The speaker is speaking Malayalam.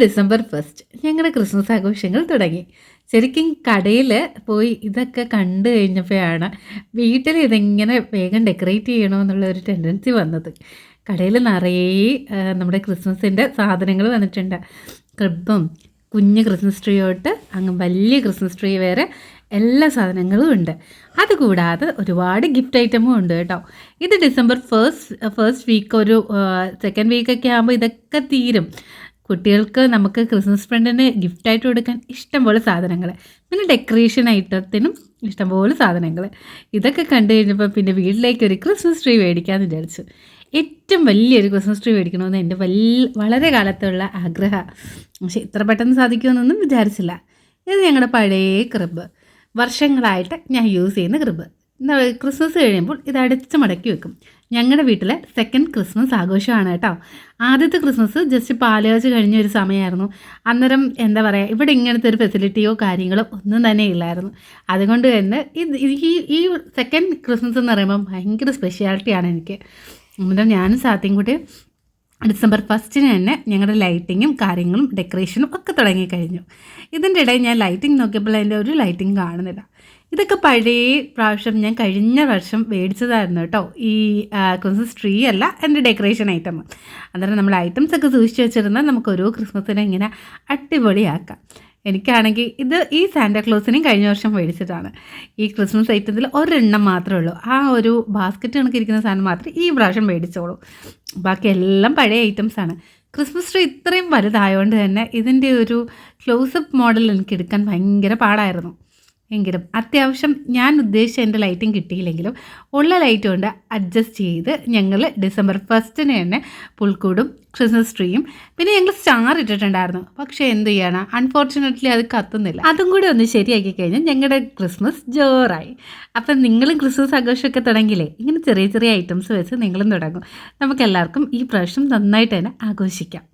ഡിസംബർ 1 ഞങ്ങളുടെ ക്രിസ്മസ് ആഘോഷങ്ങൾ തുടങ്ങി. ശരിക്കും കടയിൽ പോയി ഇതൊക്കെ കണ്ടു കഴിഞ്ഞപ്പോഴാണ് വീട്ടിൽ ഇതെങ്ങനെ വേഗം ഡെക്കറേറ്റ് ചെയ്യണമെന്നുള്ള ഒരു ടെൻഡൻസി വന്നത്. കടയിൽ നിറയെ നമ്മുടെ ക്രിസ്മസിൻ്റെ സാധനങ്ങൾ വന്നിട്ടുണ്ട്. ക്രിബും കുഞ്ഞ് ക്രിസ്മസ് ട്രീ തൊട്ട് അങ്ങ് വലിയ ക്രിസ്മസ് ട്രീ വരെ എല്ലാ സാധനങ്ങളും ഉണ്ട്. അതുകൂടാതെ ഒരുപാട് ഗിഫ്റ്റ് ഐറ്റമും ഉണ്ട് കേട്ടോ. ഇത് ഡിസംബർ ഫസ്റ്റ് വീക്ക്, ഒരു സെക്കൻഡ് വീക്കൊക്കെ ആകുമ്പോൾ ഇതൊക്കെ തീരും. കുട്ടികൾക്ക് നമുക്ക് ക്രിസ്മസ് ഫ്രണ്ടിന് ഗിഫ്റ്റായിട്ട് കൊടുക്കാൻ ഇഷ്ടംപോലെ സാധനങ്ങൾ, പിന്നെ ഡെക്കറേഷൻ ഐറ്റത്തിനും ഇഷ്ടംപോലെ സാധനങ്ങൾ. ഇതൊക്കെ കണ്ടു കഴിഞ്ഞപ്പോൾ പിന്നെ വീട്ടിലേക്ക് ഒരു ക്രിസ്മസ് ട്രീ മേടിക്കാമെന്ന് വിചാരിച്ചു. ഏറ്റവും വലിയൊരു ക്രിസ്മസ് ട്രീ മേടിക്കണമെന്ന് എൻ്റെ വളരെ കാലത്തുള്ള ആഗ്രഹമാണ്. പക്ഷേ ഇത്ര പെട്ടെന്ന് സാധിക്കുമെന്നൊന്നും വിചാരിച്ചില്ല. ഇത് ഞങ്ങളുടെ പഴയ ക്രിബ്, വർഷങ്ങളായിട്ട് ഞാൻ യൂസ് ചെയ്യുന്ന ക്രിബ്. ക്രിസ്മസ് കഴിയുമ്പോൾ ഇത് അടച്ച് മടക്കി വെക്കും. ഞങ്ങളുടെ വീട്ടിലെ സെക്കൻഡ് ക്രിസ്മസ് ആഘോഷമാണ് കേട്ടോ. ആദ്യത്തെ ക്രിസ്മസ് ജസ്റ്റ് പാലുകാച്ച് കഴിഞ്ഞ ഒരു സമയമായിരുന്നു. അന്നേരം എന്താ പറയുക, ഇവിടെ ഇങ്ങനത്തെ ഒരു ഫെസിലിറ്റിയോ കാര്യങ്ങളോ ഒന്നും തന്നെ ഇല്ലായിരുന്നു. അതുകൊണ്ട് തന്നെ ഈ സെക്കൻഡ് ക്രിസ്മസ് എന്ന് പറയുമ്പോൾ ഭയങ്കര സ്പെഷ്യാലിറ്റിയാണ് എനിക്ക്. അന്നേരം ഞാനും സാത്തിയും കൂടി ഡിസംബർ 1 തന്നെ ഞങ്ങളുടെ ലൈറ്റിങ്ങും കാര്യങ്ങളും ഡെക്കറേഷനും ഒക്കെ തുടങ്ങിക്കഴിഞ്ഞു. ഇതിൻ്റെ ഇടയിൽ ഞാൻ ലൈറ്റിംഗ് നോക്കിയപ്പോൾ അതിൻ്റെ ഒരു ലൈറ്റിംഗ് കാണുന്നില്ല. ഇതൊക്കെ പഴയ പ്രാവശ്യം ഞാൻ കഴിഞ്ഞ വർഷം മേടിച്ചതായിരുന്നു കേട്ടോ. ഈ ക്രിസ്മസ് ട്രീ അല്ല, എൻ്റെ ഡെക്കറേഷൻ ഐറ്റം. അന്നേരം നമ്മൾ ഐറ്റംസ് ഒക്കെ സൂക്ഷിച്ച് വെച്ചിരുന്നാൽ നമുക്ക് ഓരോ ക്രിസ്മസിനെ ഇങ്ങനെ അടിപൊളിയാക്കാം. എനിക്കാണെങ്കിൽ ഈ സാന്റാക്ലോസിനെയും കഴിഞ്ഞ വർഷം മേടിച്ചിട്ടാണ്. ഈ ക്രിസ്മസ് ഐറ്റത്തിൽ ഒരെണ്ണം മാത്രമേ ഉള്ളൂ. ആ ഒരു ബാസ്ക്കറ്റ് കണക്കിരിക്കുന്ന സാധനം മാത്രമേ ഈ പ്രാവശ്യം മേടിച്ചോളൂ. ബാക്കി എല്ലാം പഴയ ഐറ്റംസാണ്. ക്രിസ്മസ് ട്രീ ഇത്രയും വലുതായതുകൊണ്ട് തന്നെ ഇതിൻ്റെ ഒരു ക്ലോസപ്പ് മോഡൽ എനിക്ക് എടുക്കാൻ ഭയങ്കര പാടായിരുന്നു. എങ്കിലും അത്യാവശ്യം ഞാൻ ഉദ്ദേശിച്ച എൻ്റെ ലൈറ്റിംഗ് കിട്ടിയില്ലെങ്കിലും ഉള്ള ലൈറ്റ് കൊണ്ട് അഡ്ജസ്റ്റ് ചെയ്ത് ഞങ്ങൾ ഡിസംബർ 1 തന്നെ പുൽക്കൂടും ക്രിസ്മസ് ട്രീയും പിന്നെ ഞങ്ങൾ സ്റ്റാർ ഇട്ടിട്ടുണ്ടായിരുന്നു. പക്ഷേ എന്ത് ചെയ്യാനാണ്, അൺഫോർച്ചുനേറ്റ്ലി അത് കത്തുന്നില്ല. അതും കൂടി ഒന്ന് ശരിയാക്കി കഴിഞ്ഞാൽ ഞങ്ങളുടെ ക്രിസ്മസ് ജോറായി. അപ്പം നിങ്ങളും ക്രിസ്മസ് ആഘോഷമൊക്കെ തുടങ്ങിയില്ലേ, ഇങ്ങനെ ചെറിയ ചെറിയ ഐറ്റംസ് വെച്ച് നിങ്ങളും തുടങ്ങും. നമുക്കെല്ലാവർക്കും ഈ പ്രാവശ്യം നന്നായിട്ട് തന്നെ ആഘോഷിക്കാം.